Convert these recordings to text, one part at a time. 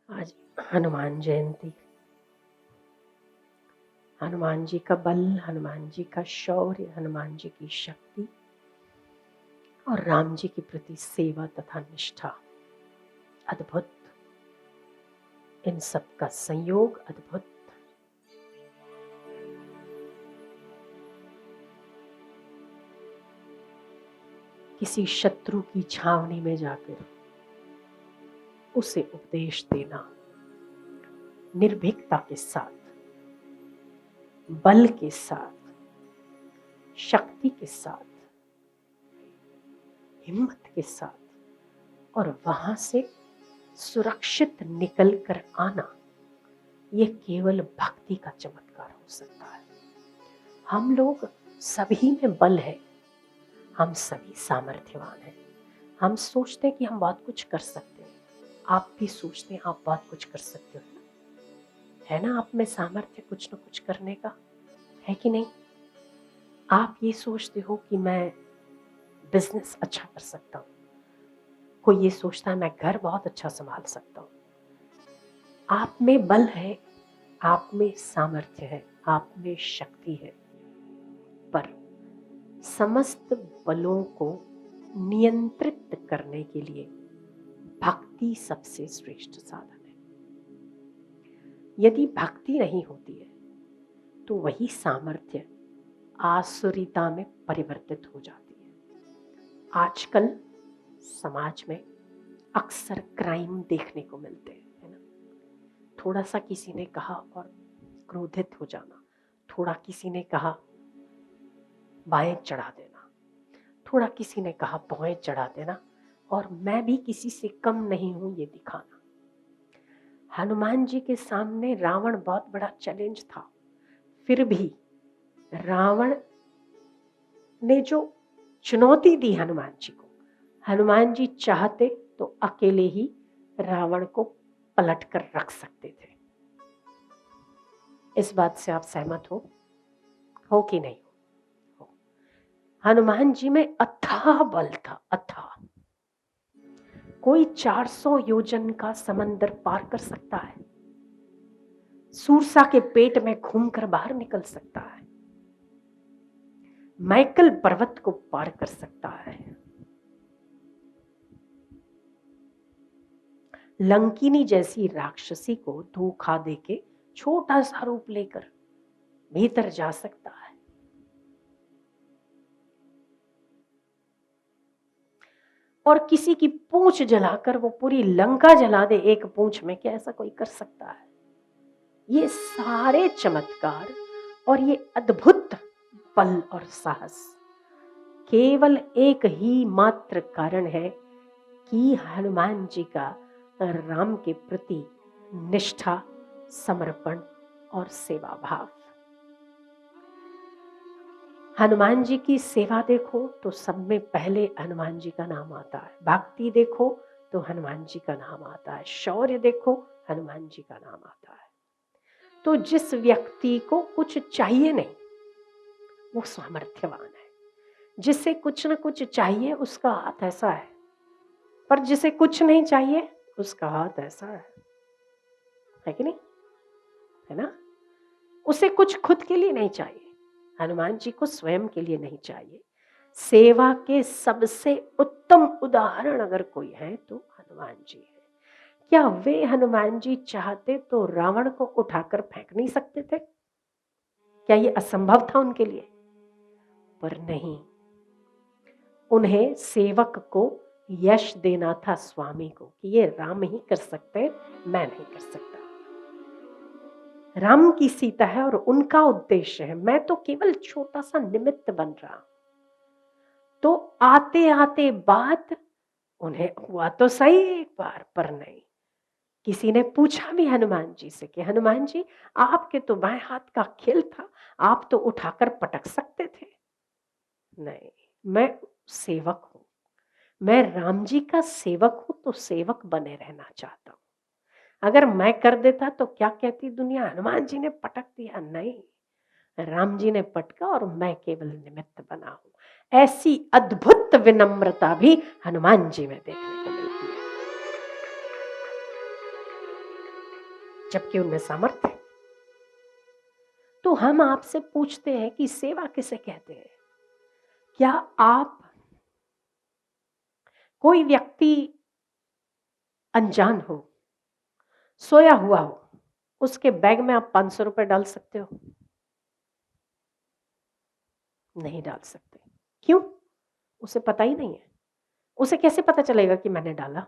आज हनुमान जयंती। हनुमान जी का बल, हनुमान जी का शौर्य, हनुमान जी की शक्ति और राम जी के प्रति सेवा तथा निष्ठा अद्भुत। इन सब का संयोग अद्भुत। किसी शत्रु की छावनी में जाकर उसे उपदेश देना निर्भीकता के साथ, बल के साथ, शक्ति के साथ, हिम्मत के साथ और वहां से सुरक्षित निकल कर आना, यह केवल भक्ति का चमत्कार हो सकता है। हम लोग सभी में बल है, हम सभी सामर्थ्यवान हैं। हम सोचते हैं कि हम बहुत कुछ कर सकते हैं। आप भी सोचते हैं आप बहुत कुछ कर सकते हो, है ना? आप में सामर्थ्य कुछ न कुछ करने का है कि नहीं? आप ये सोचते हो कि मैं बिजनेस अच्छा कर सकता हूँ, कोई ये सोचता है मैं घर बहुत अच्छा संभाल सकता हूँ। आप में बल है, आप में सामर्थ्य है, आप में शक्ति है, पर समस्त बलों को नियंत्रित करने के लिए भक्ति सबसे श्रेष्ठ साधन है। यदि भक्ति नहीं होती है तो वही सामर्थ्य आसुरिता में परिवर्तित हो जाती है। आजकल समाज में अक्सर क्राइम देखने को मिलते हैं, है ना? थोड़ा सा किसी ने कहा और क्रोधित हो जाना, थोड़ा किसी ने कहा बाएं चढ़ा देना, थोड़ा किसी ने कहा भौएं चढ़ा देना और मैं भी किसी से कम नहीं हूं ये दिखाना। हनुमान जी के सामने रावण बहुत बड़ा चैलेंज था, फिर भी रावण ने जो चुनौती दी हनुमान जी को, हनुमान जी चाहते तो अकेले ही रावण को पलट कर रख सकते थे। इस बात से आप सहमत हो कि नहीं हो? हनुमान जी में अथाह बल था, अथाह। कोई 400 योजन का समंदर पार कर सकता है, सूरसा के पेट में घूमकर बाहर निकल सकता है, मैकल पर्वत को पार कर सकता है, लंकिनी जैसी राक्षसी को धोखा देके छोटा सा रूप लेकर भीतर जा सकता है। और किसी की पूंछ जलाकर वो पूरी लंका जला दे एक पूंछ में, क्या ऐसा कोई कर सकता है? ये सारे चमत्कार और ये अद्भुत बल और साहस केवल एक ही मात्र कारण है कि हनुमान जी का राम के प्रति निष्ठा, समर्पण और सेवा भाव। हनुमान जी की सेवा देखो तो सब में पहले हनुमान जी का नाम आता है, भक्ति देखो तो हनुमान जी का नाम आता है, शौर्य देखो हनुमान जी का नाम आता है। तो जिस व्यक्ति को कुछ चाहिए नहीं वो सामर्थ्यवान है, जिसे कुछ न कुछ चाहिए उसका हाथ ऐसा है, पर जिसे कुछ नहीं चाहिए उसका हाथ ऐसा है कि नहीं? है ना? उसे कुछ खुद के लिए नहीं चाहिए, हनुमान जी को स्वयं के लिए नहीं चाहिए। सेवा के सबसे उत्तम उदाहरण अगर कोई है तो हनुमान जी है। क्या वे हनुमान जी चाहते तो रावण को उठाकर फेंक नहीं सकते थे? क्या ये असंभव था उनके लिए? पर नहीं, उन्हें सेवक को यश देना था स्वामी को कि ये राम ही कर सकते, मैं नहीं कर सकता। राम की सीता है और उनका उद्देश्य है, मैं तो केवल छोटा सा निमित्त बन रहा। तो आते आते बात उन्हें हुआ तो सही एक बार, पर नहीं। किसी ने पूछा भी हनुमान जी से कि हनुमान जी आपके तो बाएं हाथ का खेल था, आप तो उठाकर पटक सकते थे। नहीं, मैं सेवक हूं, मैं राम जी का सेवक हूं तो सेवक बने रहना चाहता हूं। अगर मैं कर देता तो क्या कहती दुनिया, हनुमान जी ने पटक दिया? नहीं, राम जी ने पटका और मैं केवल निमित्त बना हूं। ऐसी अद्भुत विनम्रता भी हनुमान जी में देखने को मिलती है। जबकि उनमें सामर्थ्य है। तो हम आपसे पूछते हैं कि सेवा किसे कहते हैं? क्या आप कोई व्यक्ति अनजान हो, सोया हुआ हो, उसके बैग में आप 500 रुपए डाल सकते हो? नहीं डाल सकते। क्यों? उसे पता ही नहीं है। उसे कैसे पता चलेगा कि मैंने डाला?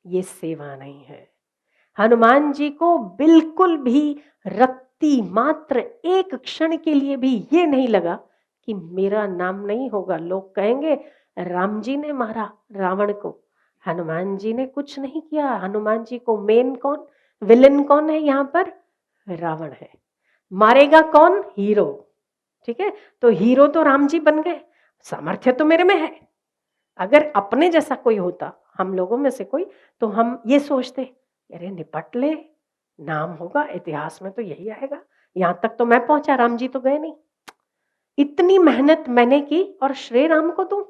ये सेवा नहीं है। हनुमान जी को बिल्कुल भी रत्ती मात्र एक क्षण के लिए भी ये नहीं लगा कि मेरा नाम नहीं होगा, लोग कहेंगे राम जी ने मारा रावण को, हनुमान जी ने कुछ नहीं किया। हनुमान जी को मेन कौन, विलेन कौन है यहाँ पर? रावण है। मारेगा कौन? हीरो। ठीक है, तो हीरो तो राम जी बन गए, सामर्थ्य तो मेरे में है। अगर अपने जैसा कोई होता, हम लोगों में से कोई, तो हम ये सोचते अरे निपट ले, नाम होगा इतिहास में तो यही आएगा, यहां तक तो मैं पहुंचा, राम जी तो गए नहीं। इतनी मेहनत मैंने की और श्रेय राम को दूं?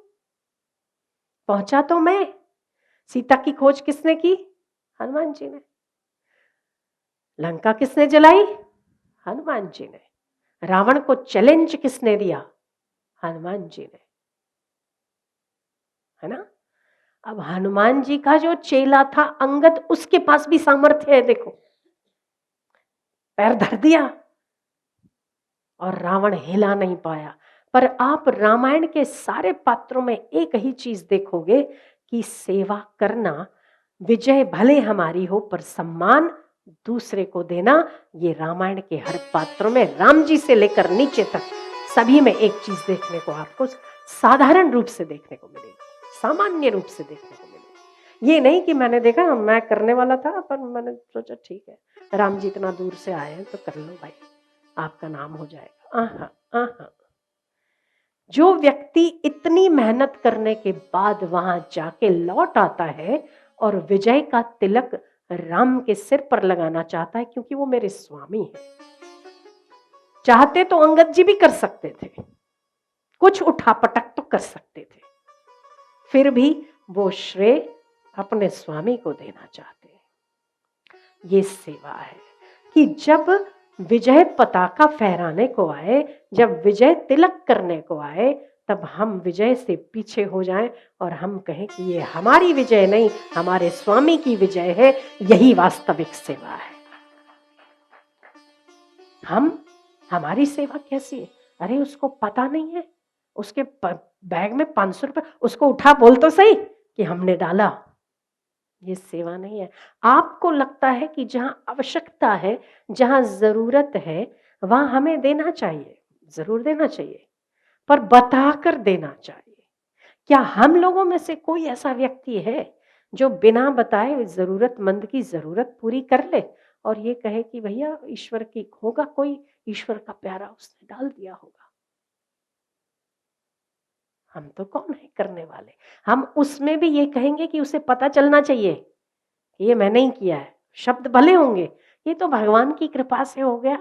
पहुंचा तो मैं। सीता की खोज किसने की? हनुमान जी ने। लंका किसने जलाई? हनुमान जी ने। रावण को चैलेंज किसने दिया? हनुमान जी ने, है ना? अब हनुमान जी का जो चेला था अंगद, उसके पास भी सामर्थ्य है, देखो, पैर धर दिया और रावण हिला नहीं पाया। पर आप रामायण के सारे पात्रों में एक ही चीज देखोगे कि सेवा करना, विजय भले हमारी हो पर सम्मान दूसरे को देना, ये रामायण के हर पात्रों में, राम जी से लेकर नीचे तक सभी में एक चीज देखने को आपको साधारण रूप से देखने को मिलेगी, सामान्य रूप से देखने को मिलेगी। ये नहीं कि मैंने देखा, मैं करने वाला था पर मैंने सोचा ठीक है, राम जी इतना दूर से आए हैं तो कर लो भाई, आपका नाम हो जाएगा। आहा, आहा। जो व्यक्ति इतनी मेहनत करने के बाद वहां जाके लौट आता है और विजय का तिलक राम के सिर पर लगाना चाहता है, क्योंकि वो मेरे स्वामी है। चाहते तो अंगद जी भी कर सकते थे, कुछ उठापटक तो कर सकते थे, फिर भी वो श्रेय अपने स्वामी को देना चाहते हैं। ये सेवा है कि जब विजय पताका फहराने को आए, जब विजय तिलक करने को आए, तब हम विजय से पीछे हो जाएं और हम कहें कि ये हमारी विजय नहीं, हमारे स्वामी की विजय है। यही वास्तविक सेवा है। हमारी सेवा कैसी है? अरे उसको पता नहीं है, उसके बैग में 500 रुपए, उसको उठा बोल तो सही कि हमने डाला। ये सेवा नहीं है। आपको लगता है कि जहां आवश्यकता है, जहां जरूरत है, वहां हमें देना चाहिए, जरूर देना चाहिए, पर बताकर देना चाहिए। क्या हम लोगों में से कोई ऐसा व्यक्ति है जो बिना बताए जरूरतमंद की जरूरत पूरी कर ले और ये कहे कि भैया ईश्वर की होगा, कोई ईश्वर का प्यारा उसने डाल दिया होगा? हम तो कौन है करने वाले? हम उसमें भी ये कहेंगे कि उसे पता चलना चाहिए कि ये मैंने ही किया है। शब्द भले होंगे, ये तो भगवान की कृपा से हो गया,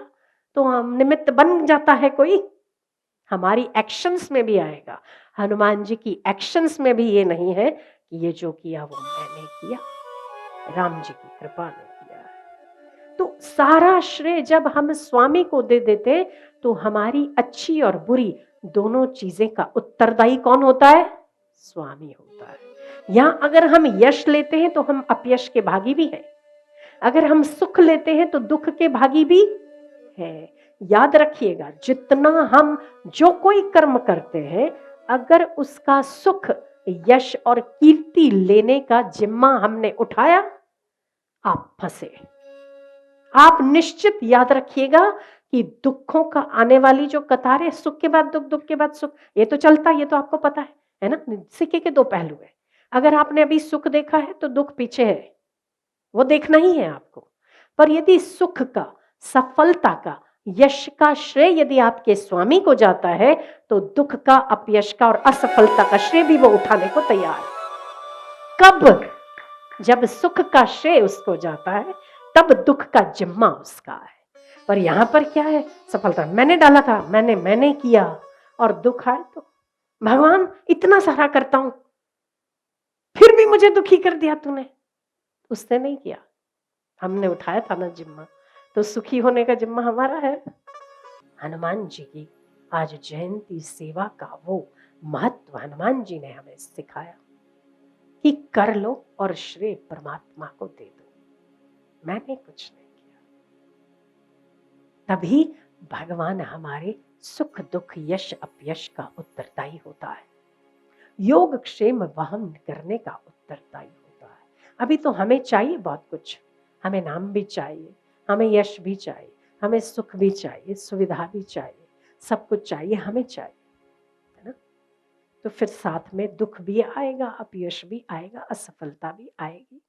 तो हम निमित्त बन जाता है कोई, हमारी एक्शंस में भी आएगा। हनुमान जी की एक्शंस में भी ये नहीं है कि ये जो किया वो मैंने किया, राम जी की कृपा ने किया है। तो सारा श्रेय जब हम स्वामी को दे देते, तो हमारी अच्छी और बुरी दोनों चीजें का उत्तरदायी कौन होता है? स्वामी होता है। यहां अगर हम यश लेते हैं तो हम अपयश के भागी भी हैं, अगर हम सुख लेते हैं तो दुख के भागी भी है। याद रखिएगा, जितना हम जो कोई कर्म करते हैं, अगर उसका सुख, यश और कीर्ति लेने का जिम्मा हमने उठाया, आप फंसे। आप निश्चित याद रखिएगा कि दुखों का आने वाली जो कतार है, सुख के बाद दुख, दुख के बाद सुख, ये तो चलता है, ये तो आपको पता है ना? सिक्के के दो पहलू है। अगर आपने अभी सुख देखा है तो दुख पीछे है, वो देखना ही है आपको। पर यदि सुख का, सफलता का, यश का श्रेय यदि आपके स्वामी को जाता है, तो दुख का, अपयश का और असफलता का श्रेय भी वो उठाने को तैयार है। कब? जब सुख का श्रेय उसको जाता है, तब दुख का जिम्मा उसका है। पर यहां पर क्या है? सफलता मैंने डाला था, मैंने किया, और दुख आए तो भगवान इतना सारा करता हूं, फिर भी मुझे दुखी कर दिया तूने। उसने नहीं किया, हमने उठाया था ना जिम्मा, तो सुखी होने का जिम्मा हमारा है। हनुमान जी की आज जयंती, सेवा का वो महत्व हनुमान जी ने हमें सिखाया कि कर लो और श्रेय परमात्मा को दे दो, मैंने कुछ नहीं किया। तभी भगवान हमारे सुख दुख यश अपयश का उत्तरदायी होता है, योग क्षेम वहन करने का उत्तरदायी होता है। अभी तो हमें चाहिए बहुत कुछ, हमें नाम भी चाहिए, हमें यश भी चाहिए, हमें सुख भी चाहिए, सुविधा भी चाहिए, सब कुछ चाहिए, हमें चाहिए, है ना। तो फिर साथ में दुख भी आएगा, अपयश भी आएगा, असफलता भी आएगी।